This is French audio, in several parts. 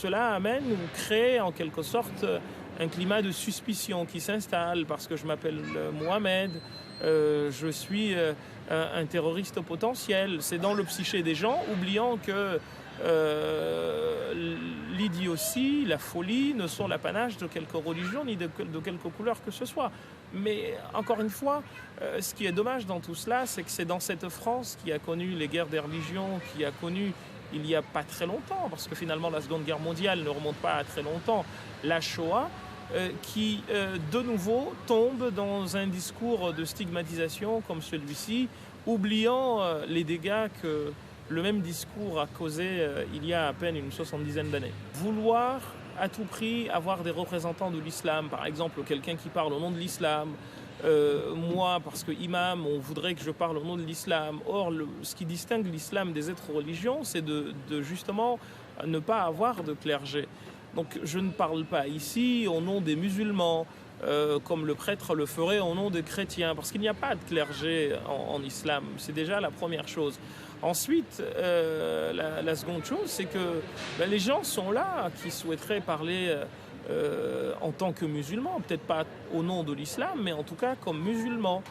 cela amène ou crée en quelque sorte un climat de suspicion qui s'installe parce que je m'appelle Mohamed, je suis un terroriste potentiel. C'est dans le psyché des gens, oubliant que l'idiotie, la folie ne sont l'apanage de quelque religion ni de quelque couleur que ce soit. Mais encore une fois, ce qui est dommage dans tout cela, c'est que c'est dans cette France qui a connu les guerres des religions, qui a connu il n'y a pas très longtemps, parce que finalement la Seconde Guerre mondiale ne remonte pas à très longtemps, la Shoah, qui de nouveau tombe dans un discours de stigmatisation comme celui-ci, oubliant les dégâts que le même discours a causé il y a à peine une 70aine d'années. Vouloir à tout prix avoir des représentants de l'islam, par exemple quelqu'un qui parle au nom de l'islam, moi, parce que imam, on voudrait que je parle au nom de l'islam. Or, ce qui distingue l'islam des autres religions, c'est de justement ne pas avoir de clergé. Donc, je ne parle pas ici au nom des musulmans, comme le prêtre le ferait au nom des chrétiens, parce qu'il n'y a pas de clergé en islam. C'est déjà la première chose. Ensuite, la seconde chose, c'est que les gens sont là qui souhaiteraient parler en tant que musulmans, peut-être pas au nom de l'islam, mais en tout cas comme musulmans.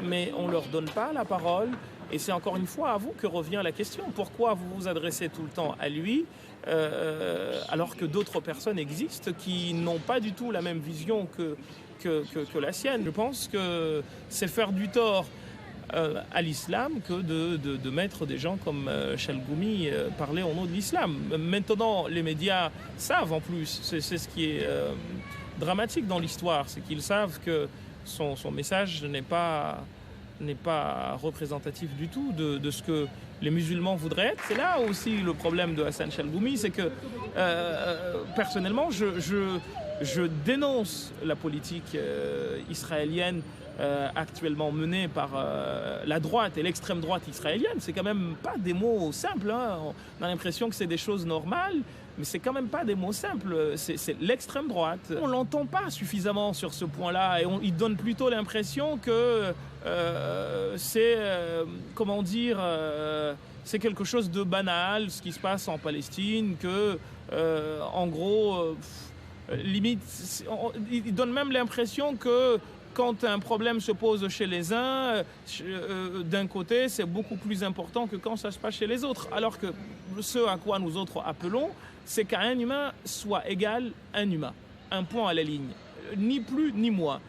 Mais on ne leur donne pas la parole. Et c'est encore une fois à vous que revient la question. Pourquoi vous vous adressez tout le temps à lui alors que d'autres personnes existent qui n'ont pas du tout la même vision que la sienne? Je pense que c'est faire du tort à l'islam que de mettre des gens comme Chalgoumi parler au nom de l'islam. Maintenant, les médias savent en plus, c'est ce qui est dramatique dans l'histoire, c'est qu'ils savent que son message n'est pas représentatif du tout de ce que les musulmans voudraient être. C'est là aussi le problème de Hassan Chalgoumi, c'est que personnellement, je dénonce la politique israélienne actuellement menée par la droite et l'extrême droite israélienne. C'est quand même pas des mots simples, hein. On a l'impression que c'est des choses normales, mais c'est quand même pas des mots simples. C'est l'extrême droite. On l'entend pas suffisamment sur ce point-là et il donne plutôt l'impression que c'est c'est quelque chose de banal, ce qui se passe en Palestine, que en gros, limite, il donne même l'impression que quand un problème se pose chez les uns, d'un côté, c'est beaucoup plus important que quand ça se passe chez les autres. Alors que ce à quoi nous autres appelons, c'est qu'un humain soit égal à un humain. Un point à la ligne. Ni plus ni moins.